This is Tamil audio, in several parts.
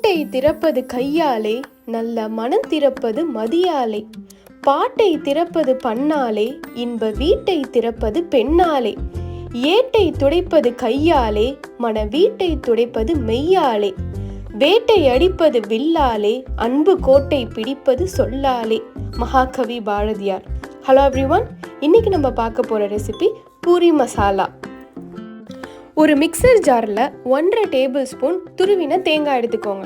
பூட்டை திறப்பது கையாலே, நல்ல மனம் திறப்பது மதியாலே, பாட்டை திறப்பது பண்ணாலே, இன்ப வீட்டை திறப்பது பெண்ணாலே, ஏட்டை துடைப்பது கையாலே, மன வீட்டை துடைப்பது மெய்யாலே, வேட்டை அடிப்பது வில்லாலே, அன்பு கோட்டை பிடிப்பது சொல்லாலே. மகாகவி பாரதியார். ஹலோ எவ்ரிவன், இன்னைக்கு நம்ம பார்க்க போகிற ரெசிபி பூரி மசாலா. ஒரு மிக்சர் ஜாரில் 1.5 டேபிள் ஸ்பூன் துருவின தேங்காய் எடுத்துக்கோங்க.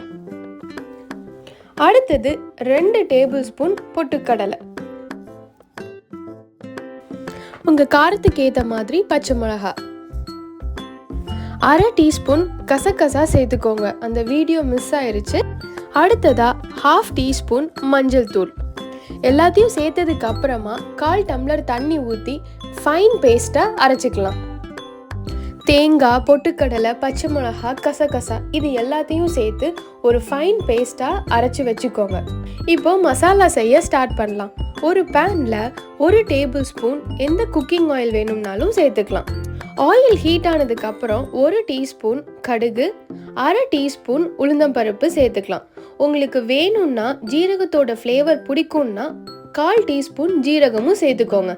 அடுத்தது 2 டேபிள் ஸ்பூன் பொட்டுக்கடலை, உங்கள் காரத்துக்கு ஏற்ற மாதிரி பச்சை மிளகாய், 1/2 டீஸ்பூன் கசகசா சேர்த்துக்கோங்க, அந்த வீடியோ மிஸ் ஆயிருச்சு. அடுத்ததா 1/2 டீஸ்பூன் மஞ்சள் தூள். எல்லாத்தையும் சேர்த்ததுக்கு அப்புறமா 1/4 டம்ளர் தண்ணி ஊற்றி ஃபைன் பேஸ்ட்டாக அரைச்சிக்கலாம். தேங்காய், பொட்டுக்கடலை, பச்சை மிளகாய், கசகசா இது எல்லாத்தையும் சேர்த்து ஒரு ஃபைன் பேஸ்ட்டாக அரைச்சி வச்சுக்கோங்க. இப்போ மசாலா செய்ய ஸ்டார்ட் பண்ணலாம். ஒரு பேனில் 1 டேபிள் ஸ்பூன் எந்த குக்கிங் ஆயில் வேணும்னாலும் சேர்த்துக்கலாம். ஆயில் ஹீட் ஆனதுக்கப்புறம் 1 டீஸ்பூன் கடுகு, 1/2 டீஸ்பூன் உளுந்தம்பருப்பு சேர்த்துக்கலாம். உங்களுக்கு வேணும்னா ஜீரகத்தோட ஃப்ளேவர் பிடிக்கும்னா 1/4 டீஸ்பூன் ஜீரகமும் சேர்த்துக்கோங்க.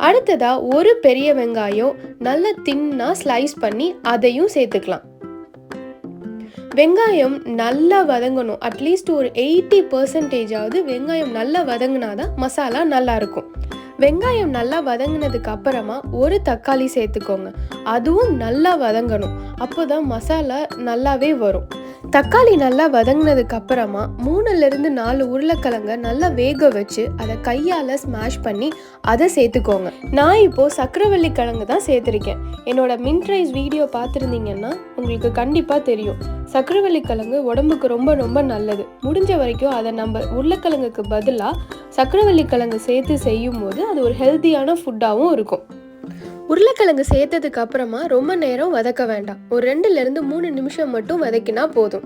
அடுத்ததா 1 பெரிய வெங்காயம் நல்லா தின்னா ஸ்லைஸ் பண்ணி அதையும் சேர்த்துக்கலாம். வெங்காயம் நல்லா வதங்கணும். அட்லீஸ்ட் ஒரு 80% வெங்காயம் நல்லா வதங்கினாதான் மசாலா நல்லா இருக்கும். வெங்காயம் நல்லா வதங்கினதுக்கு அப்புறமா 1 தக்காளி சேர்த்துக்கோங்க. அதுவும் நல்லா வதங்கணும், அப்போதான் மசாலா நல்லாவே வரும். தக்காளி நல்லா வதங்கினதுக்கு அப்புறமா 3-4 உருளைக்கிழங்க நல்லா வேக வச்சு அதை கையால் ஸ்மாஷ் பண்ணி அதை சேர்த்துக்கோங்க. நான் இப்போது சக்கரவள்ளி கிழங்கு தான் சேர்த்துருக்கேன். என்னோட மின்ட் ரைஸ் வீடியோ பார்த்துருந்தீங்கன்னா உங்களுக்கு கண்டிப்பாக தெரியும். சக்கரவள்ளி கிழங்கு உடம்புக்கு ரொம்ப ரொம்ப நல்லது. முடிஞ்ச வரைக்கும் அதை நம்ம உருளைக்கிழங்குக்கு பதிலாக சக்கரவள்ளி கிழங்கு சேர்த்து செய்யும் போது அது ஒரு ஹெல்த்தியான ஃபுட்டாகவும் இருக்கும். உருளைக்கிழங்கு சேர்த்ததுக்கு அப்புறமா ரொம்ப நேரம் வதக்க வேண்டாம். ஒரு 2-3 நிமிஷம் மட்டும் வதக்கினா போதும்.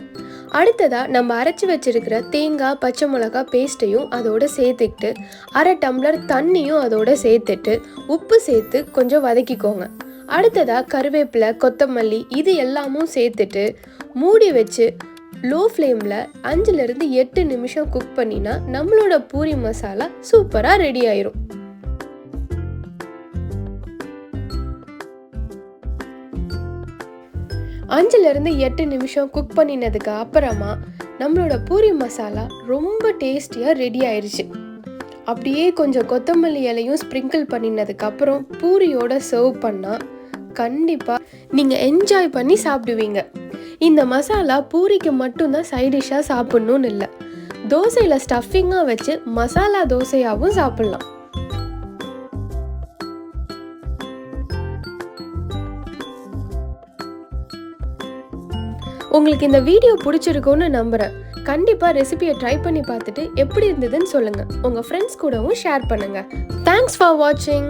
அடுத்ததா நம்ம அரைச்சி வச்சிருக்கிற தேங்காய், பச்சை மிளகாய் பேஸ்ட்டையும் அதோட சேர்த்துக்கிட்டு 1/2 டம்ளர் தண்ணியும் அதோட சேர்த்துட்டு உப்பு சேர்த்து கொஞ்சம் வதக்கிக்கோங்க. அடுத்ததா கருவேப்பிலை, கொத்தமல்லி இது எல்லாமும் சேர்த்துட்டு மூடி வச்சு லோ ஃப்ளேமில் 5-8 நிமிஷம் குக் பண்ணினா நம்மளோட பூரி மசாலா சூப்பராக ரெடி ஆயிரும். 5-8 நிமிஷம் குக் பண்ணினதுக்கு அப்புறமா நம்மளோட பூரி மசாலா ரொம்ப டேஸ்டியாக ரெடி ஆயிடுச்சு. அப்படியே கொஞ்சம் கொத்தமல்லி இலையும் ஸ்ப்ரிங்கிள் பண்ணினதுக்கு அப்புறம் பூரியோட சர்வ் பண்ணால் கண்டிப்பாக நீங்கள் என்ஜாய் பண்ணி சாப்பிடுவீங்க. இந்த மசாலா பூரிக்கு மட்டும்தான் சைட் டிஷ்ஷாக சாப்பிட்ணுன்னு இல்லை, தோசையில் ஸ்டஃபிங்காக வச்சு மசாலா தோசையாகவும் சாப்பிட்லாம். உங்களுக்கு இந்த வீடியோ பிடிச்சிருக்கும்னு நம்புகிறேன். கண்டிப்பாக ரெசிபியை ட்ரை பண்ணி பார்த்துட்டு எப்படி இருந்ததுன்னு சொல்லுங்கள். உங்கள் ஃப்ரெண்ட்ஸ் கூடவும் ஷேர் பண்ணுங்கள். தேங்க்ஸ் ஃபார் வாட்சிங்.